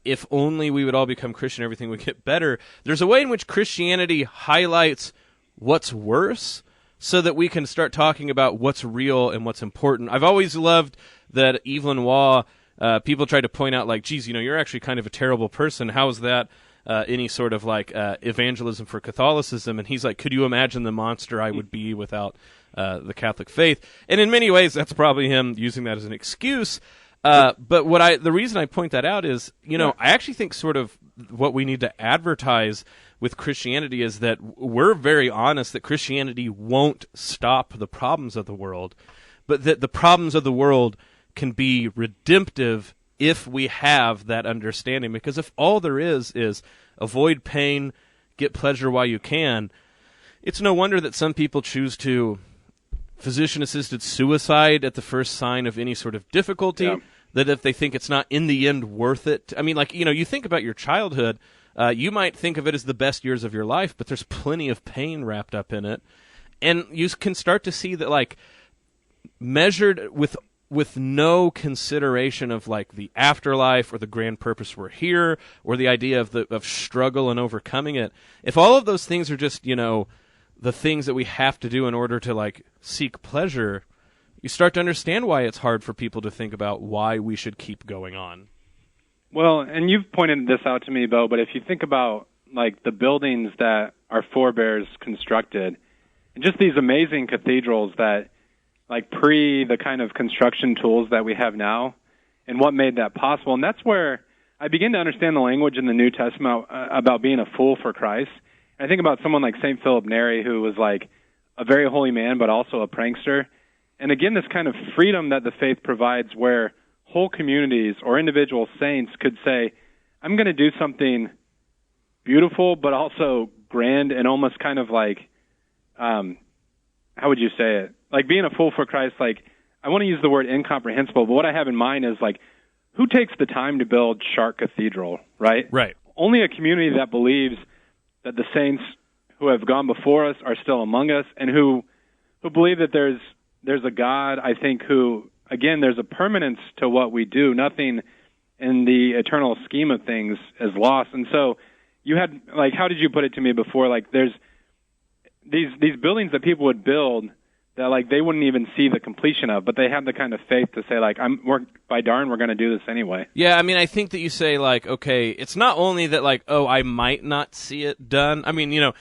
if only we would all become Christian, everything would get better. There's a way in which Christianity highlights what's worse so that we can start talking about what's real and what's important. I've always loved that Evelyn Waugh, people try to point out, like, geez, you're actually kind of a terrible person. How is that any sort of, like, evangelism for Catholicism? And he's like, could you imagine the monster I would be without the Catholic faith? And in many ways, that's probably him using that as an excuse. But the reason I point that out is, I actually think sort of what we need to advertise with Christianity is that we're very honest that Christianity won't stop the problems of the world, but that the problems of the world can be redemptive if we have that understanding. Because if all there is avoid pain, get pleasure while you can, it's no wonder that some people choose to physician-assisted suicide at the first sign of any sort of difficulty, that if they think it's not in the end worth it. I mean, like, you think about your childhood, you might think of it as the best years of your life, but there's plenty of pain wrapped up in it. And you can start to see that, like, measured with no consideration of, like, the afterlife or the grand purpose we're here or the idea of struggle and overcoming it, if all of those things are just, the things that we have to do in order to, like, seek pleasure, you start to understand why it's hard for people to think about why we should keep going on. Well, and you've pointed this out to me, Bo, but if you think about, like, the buildings that our forebears constructed, and just these amazing cathedrals that, like, pre the kind of construction tools that we have now, and what made that possible. And that's where I begin to understand the language in the New Testament about being a fool for Christ. I think about someone like St. Philip Neri, who was, like, a very holy man, but also a prankster. And again, this kind of freedom that the faith provides where whole communities or individual saints could say, I'm going to do something beautiful, but also grand and almost kind of like, how would you say it? Like being a fool for Christ, like, I want to use the word incomprehensible, but what I have in mind is, like, who takes the time to build Chartres Cathedral, right? Right. Only a community that believes that the saints who have gone before us are still among us, and who believe that there's a God, I think, who, again, there's a permanence to what we do. Nothing in the eternal scheme of things is lost. And so you had, like, how did you put it to me before? Like, there's these buildings that people would build that, like, they wouldn't even see the completion of, but they have the kind of faith to say, like, we're going to do this anyway. Yeah, I mean, I think that you say, like, okay, it's not only that, like, oh, I might not see it done. I mean,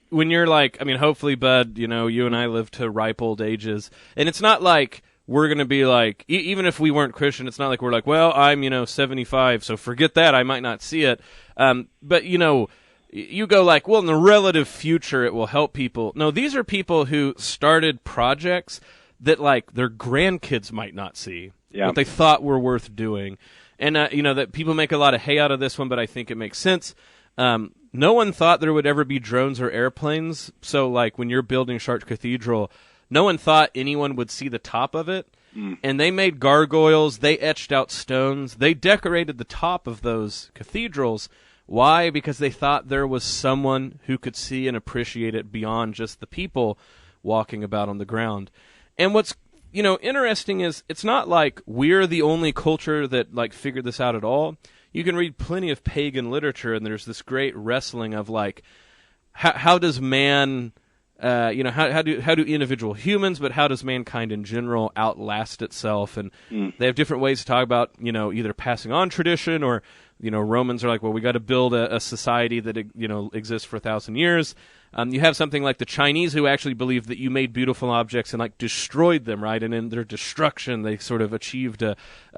when you're like, I mean, hopefully, Bud, you and I live to ripe old ages, and it's not like we're going to be like, even if we weren't Christian, it's not like we're like, well, I'm, 75, so forget that, I might not see it. But, you go like, well, in the relative future, it will help people. No, these are people who started projects that, like, their grandkids might not see, what they thought were worth doing. And, that people make a lot of hay out of this one, but I think it makes sense. No one thought there would ever be drones or airplanes. So, like, when you're building Chartres Cathedral, no one thought anyone would see the top of it. And they made gargoyles. They etched out stones. They decorated the top of those cathedrals. Why? Because they thought there was someone who could see and appreciate it beyond just the people walking about on the ground. And what's, interesting is it's not like we're the only culture that, like, figured this out at all. You can read plenty of pagan literature, and there's this great wrestling of, like, how does man, how do individual humans, but how does mankind in general outlast itself? And they have different ways to talk about, either passing on tradition or, Romans are like, well, we got to build a society that, exists for 1,000 years. You have something like the Chinese who actually believe that you made beautiful objects and, like, destroyed them, right? And in their destruction, they sort of achieved an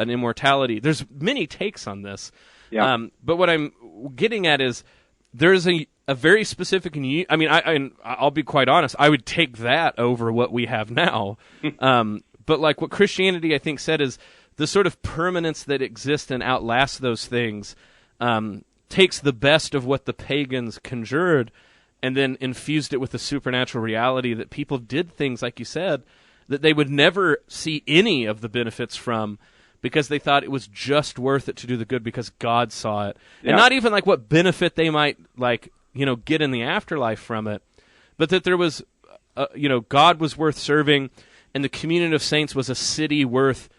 immortality. There's many takes on this. Yeah. But what I'm getting at is there's a very specific, I'll be quite honest, I would take that over what we have now. But, like, what Christianity, I think, said is the sort of permanence that exists and outlasts those things takes the best of what the pagans conjured and then infused it with a supernatural reality that people did things, like you said, that they would never see any of the benefits from because they thought it was just worth it to do the good because God saw it. Yeah. And not even, like, what benefit they might, like, get in the afterlife from it, but that there was, God was worth serving. and the communion of saints was a city worth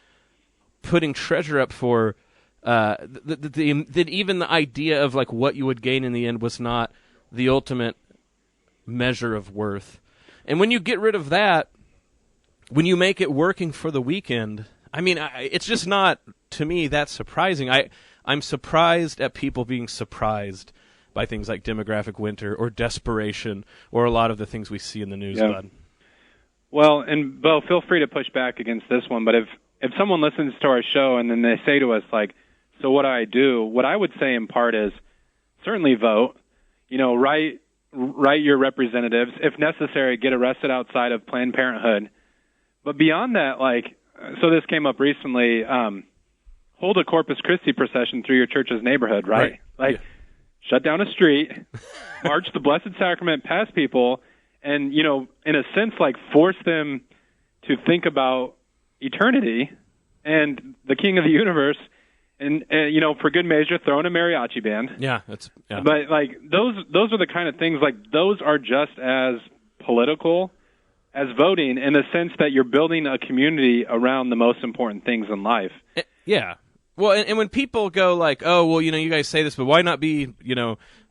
putting treasure up for, that even the idea of like what you would gain in the end was not the ultimate measure of worth. And when you get rid of that, when you make it working for the weekend, I mean, it's just not, to me, that surprising. I'm surprised at people being surprised by things like demographic winter or desperation or a lot of the things we see in the news, Bud. Well, and Bo, feel free to push back against this one, but if someone listens to our show and then they say to us, like, so what do I do? What I would say in part is certainly vote, write your representatives. If necessary, get arrested outside of Planned Parenthood. But beyond that, so this came up recently, hold a Corpus Christi procession through your church's neighborhood, right? Shut down a street, march the Blessed Sacrament past people, and, in a sense, force them to think about eternity and the King of the universe, and for good measure, throw in a mariachi band. But those are the kind of things, those are just as political as voting, in the sense that you're building a community around the most important things in life. Yeah. Well, and when people go you guys say this, but why not be,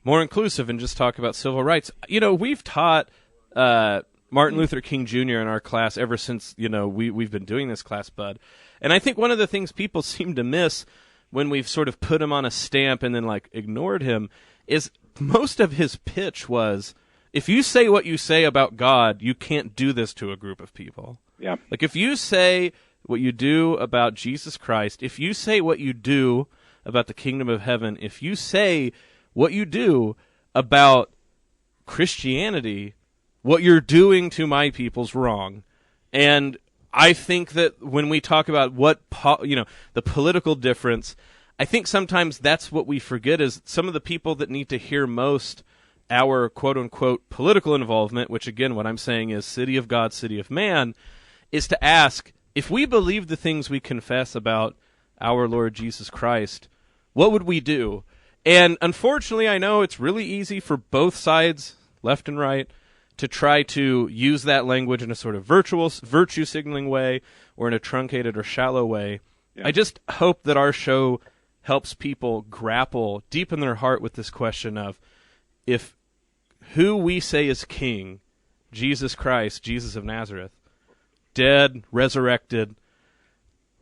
more inclusive and just talk about civil rights? We've taught Martin Luther King Jr. in our class ever since, we've been doing this class, Bud. And I think one of the things people seem to miss when we've sort of put him on a stamp and then, ignored him is most of his pitch was, if you say what you say about God, you can't do this to a group of people. Yeah. If you say what you do about Jesus Christ, if you say what you do about the kingdom of heaven, if you say what you do about Christianity, what you're doing to my people's wrong. And I think that when we talk about the political difference, I think sometimes that's what we forget is some of the people that need to hear most our quote-unquote political involvement, which again, what I'm saying is city of God, city of man, is to ask, if we believe the things we confess about our Lord Jesus Christ, what would we do? And unfortunately, I know it's really easy for both sides, left and right, to try to use that language in a sort of virtue signaling way or in a truncated or shallow way. Yeah. I just hope that our show helps people grapple deep in their heart with this question of, if who we say is king, Jesus Christ, Jesus of Nazareth, dead, resurrected,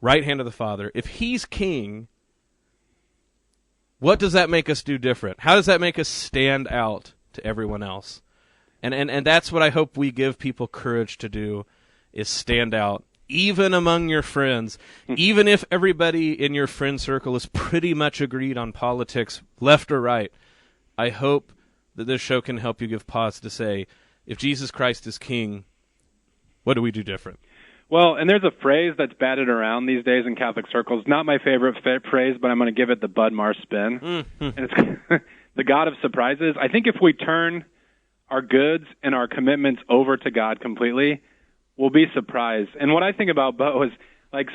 right hand of the Father, if he's king, what does that make us do different? How does that make us stand out to everyone else? And that's what I hope we give people courage to do, is stand out, even among your friends, even if everybody in your friend circle is pretty much agreed on politics, left or right. I hope that this show can help you give pause to say, if Jesus Christ is king, what do we do different? Well, and there's a phrase that's batted around these days in Catholic circles. Not my favorite phrase, but I'm going to give it the Bud Marr spin. Mm-hmm. And it's the God of surprises. I think if we turn our goods and our commitments over to God completely, we'll be surprised. And what I think about, Bo, is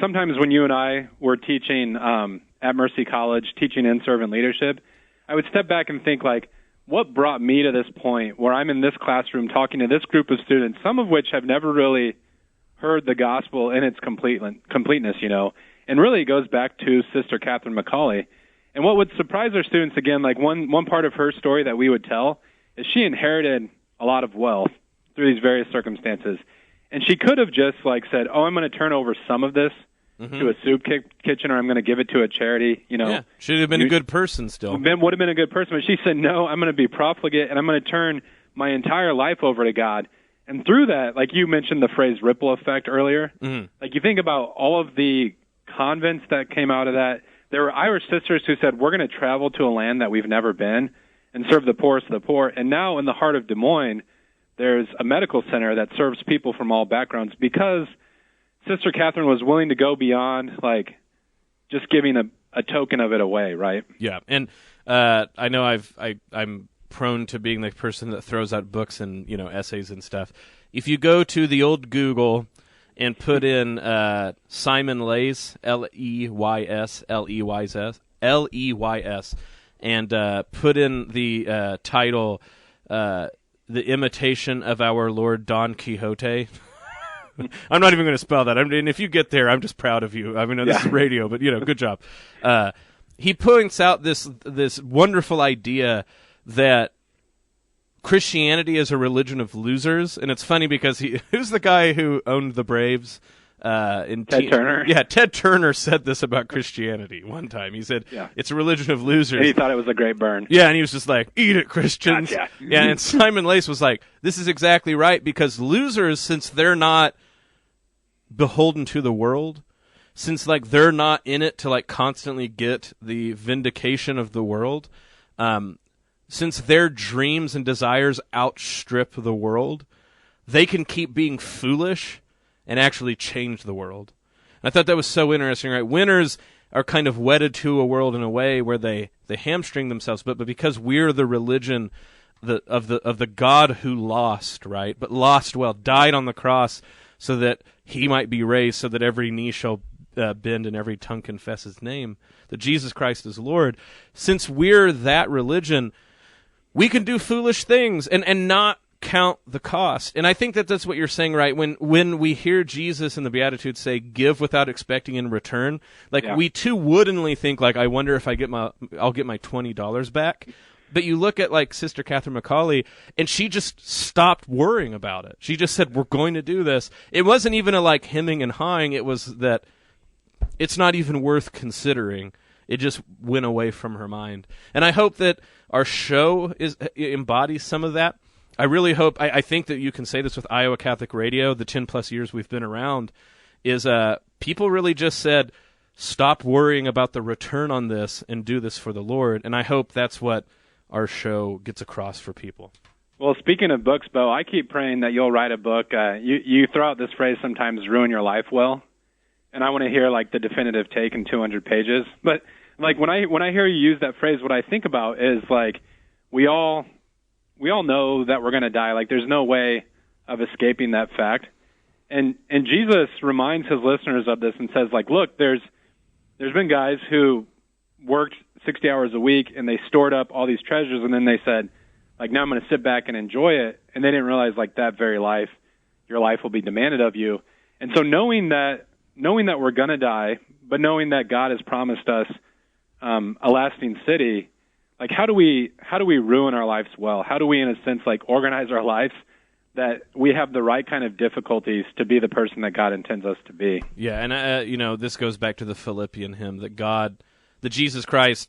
sometimes when you and I were teaching at Mercy College, teaching in servant leadership, I would step back and think, what brought me to this point where I'm in this classroom talking to this group of students, some of which have never really heard the gospel in its completeness, and really it goes back to Sister Catherine McCauley. And what would surprise our students, again, one part of her story that we would tell is she inherited a lot of wealth through these various circumstances. And she could have just said, I'm going to turn over some of this to a soup kitchen, or I'm going to give it to a charity. Yeah, should have been a good person still. Would have been a good person. But she said, no, I'm going to be profligate, and I'm going to turn my entire life over to God. And through that, you mentioned the phrase ripple effect earlier. Mm-hmm. You think about all of the convents that came out of that. There were Irish sisters who said, we're going to travel to a land that we've never been and serve the poorest of the poor. And now in the heart of Des Moines, there's a medical center that serves people from all backgrounds because Sister Catherine was willing to go beyond, just giving a token of it away, right? Yeah, and I know I'm prone to being the person that throws out books and essays and stuff. If you go to the old Google and put in Simon Leys, Leys, and put in the title, "The Imitation of Our Lord Don Quixote," I'm not even going to spell that. I mean, if you get there, I'm just proud of you. I mean, this is radio, but good job. He points out this wonderful idea that Christianity is a religion of losers, and it's funny because who's the guy who owned the Braves? Ted Turner. Yeah, Ted Turner said this about Christianity one time. He said, it's a religion of losers. And he thought it was a great burn. Yeah, and he was just like, eat it, Christians. Gotcha. Yeah, and Simon Lace was like, this is exactly right, because losers, since they're not beholden to the world, since they're not in it to constantly get the vindication of the world, since their dreams and desires outstrip the world, they can keep being foolish and actually change the world. And I thought that was so interesting, right? Winners are kind of wedded to a world in a way where they hamstring themselves, but because we're the religion of the God who lost, right? But lost well, died on the cross so that he might be raised, so that every knee shall bend and every tongue confess his name, that Jesus Christ is Lord. Since we're that religion, we can do foolish things and not count the cost. And I think that's what you're saying, right? When we hear Jesus in the Beatitudes say, give without expecting in return, we too woodenly think, I wonder if I'll get my $20 back. But you look at Sister Catherine Macaulay, and she just stopped worrying about it. She just said, we're going to do this. It wasn't even a hemming and hawing. It was that it's not even worth considering. It just went away from her mind. And I hope that our show embodies some of that. I really hope, I think that you can say this with Iowa Catholic Radio, the 10-plus years we've been around, is people really just said, stop worrying about the return on this and do this for the Lord. And I hope that's what our show gets across for people. Well, speaking of books, Bo, I keep praying that you'll write a book. You throw out this phrase sometimes, ruin your life well. And I want to hear the definitive take in 200 pages. But when I hear you use that phrase, what I think about is we all know that we're going to die. There's no way of escaping that fact. And Jesus reminds his listeners of this and says, look, there's been guys who worked 60 hours a week and they stored up all these treasures, and then they said, now I'm going to sit back and enjoy it. And they didn't realize that very life, your life will be demanded of you. And so knowing that we're going to die, but knowing that God has promised us a lasting city, how do we ruin our lives well? How do we, in a sense, organize our lives that we have the right kind of difficulties to be the person that God intends us to be? Yeah, and this goes back to the Philippian hymn that Jesus Christ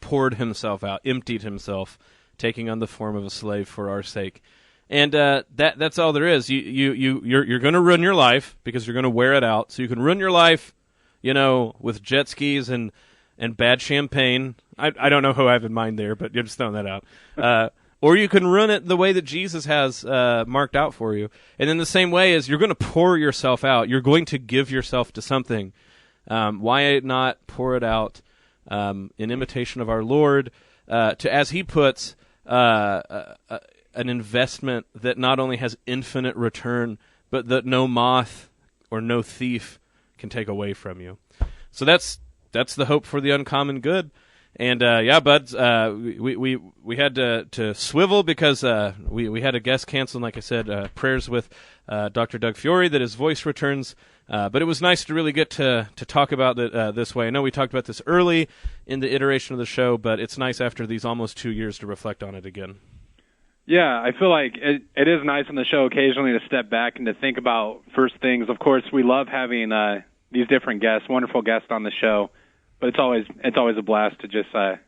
poured himself out, emptied himself, taking on the form of a slave for our sake. And that's all there is. You're going to ruin your life because you're going to wear it out. So you can ruin your life, with jet skis and bad champagne. I don't know who I have in mind there, but you're just throwing that out. Or you can ruin it the way that Jesus has marked out for you. And in the same way as you're going to pour yourself out, you're going to give yourself to something. Why not pour it out in imitation of our Lord to, as he puts, an investment that not only has infinite return, but that no moth or no thief can take away from you. So that's the hope for the uncommon good. And buds, we had to swivel because we had a guest cancel. And like I said, prayers with Dr. Doug Fiore that his voice returns. But it was nice to really get to talk about it this way. I know we talked about this early in the iteration of the show, but it's nice after these almost 2 years to reflect on it again. Yeah, I feel like it is nice on the show occasionally to step back and to think about first things. Of course, we love having these different guests, wonderful guests on the show, but it's always a blast to just sort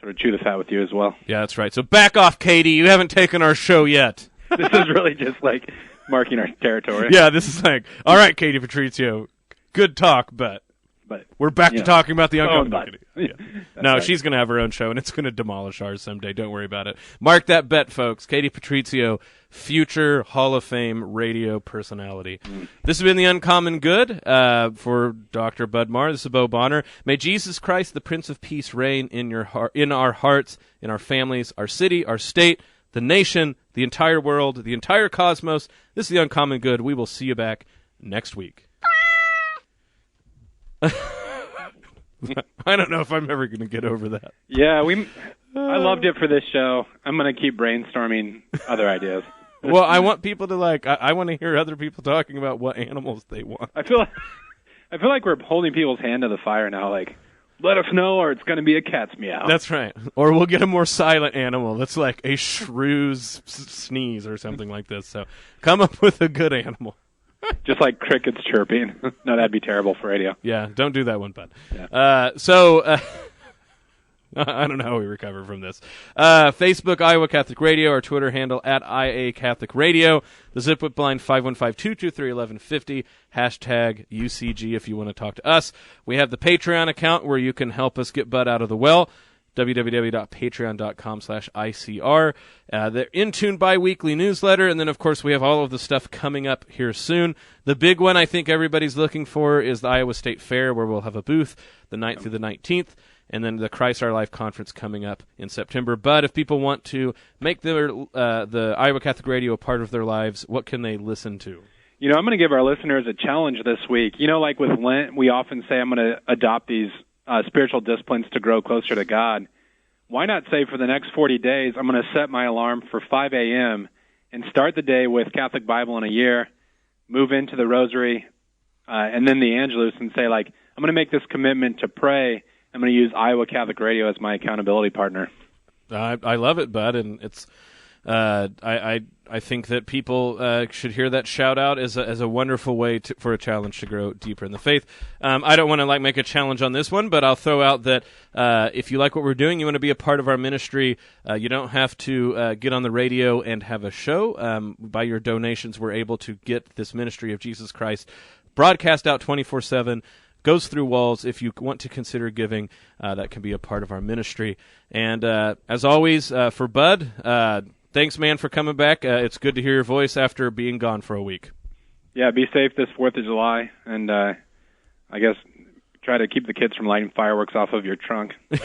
of chew the fat with you as well. Yeah, that's right. So back off, Katie. You haven't taken our show yet. This is really just marking our territory. Yeah, this is all right, Katie Patrizio, good talk, but we're back to talking about the uncommon. No, right. She's going to have her own show, and it's going to demolish ours someday. Don't worry about it. Mark that bet, folks. Katie Patrizio, future Hall of Fame radio personality. This has been the Uncommon Good for Dr. Bud Marr. This is Bo Bonner. May Jesus Christ, the Prince of Peace, reign in our hearts, in our families, our city, our state, the nation, the entire world, the entire cosmos. This is the Uncommon Good. We will see you back next week. I don't know if I'm ever going to get over that. Yeah, I loved it for this show. I'm going to keep brainstorming other ideas. Well, I want people to I want to hear other people talking about what animals they want. I feel like we're holding people's hand to the fire now. Like, let us know, or it's going to be a cat's meow. That's right. Or we'll get a more silent animal that's like a shrew's sneeze or something like this. So come up with a good animal. Just like crickets chirping. No, that'd be terrible for radio. Yeah, don't do that one, bud. Yeah. I don't know how we recover from this. Facebook, Iowa Catholic Radio, our Twitter handle at IA Catholic Radio. The Zipwhip line 515-223-1150. Hashtag UCG if you want to talk to us. We have the Patreon account where you can help us get Bud out of the well. www.patreon.com/ICR. The In Tune bi-weekly newsletter, and then, of course, we have all of the stuff coming up here soon. The big one I think everybody's looking for is the Iowa State Fair, where we'll have a booth the 9th through the 19th, and then the Christ Our Life Conference coming up in September. But if people want to make the Iowa Catholic Radio a part of their lives, what can they listen to? You know, I'm going to give our listeners a challenge this week. You know, like with Lent, we often say I'm going to adopt these spiritual disciplines to grow closer to God. Why not say for the next 40 days, I'm going to set my alarm for 5 a.m. and start the day with Catholic Bible in a year, move into the Rosary, and then the Angelus, and say, like, I'm going to make this commitment to pray. I'm going to use Iowa Catholic Radio as my accountability partner. I love it, Bud, and it's I think that people should hear that shout out as a wonderful way for a challenge to grow deeper in the faith. I don't want to make a challenge on this one, but I'll throw out that if you like what we're doing, you want to be a part of our ministry, you don't have to get on the radio and have a show. By your donations, we're able to get this ministry of Jesus Christ broadcast out 24/7. Goes through walls. If you want to consider giving, that can be a part of our ministry. And as always, for Bud, thanks, man, for coming back. It's good to hear your voice after being gone for a week. Yeah, be safe this 4th of July, and I guess try to keep the kids from lighting fireworks off of your trunk. This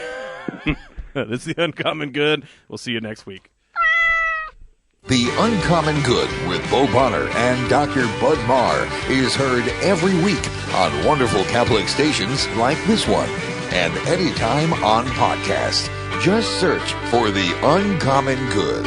is the Uncommon Good. We'll see you next week. The Uncommon Good with Bo Bonner and Dr. Bud Marr is heard every week on wonderful Catholic stations like this one, and anytime on podcast. Just search for The Uncommon Good.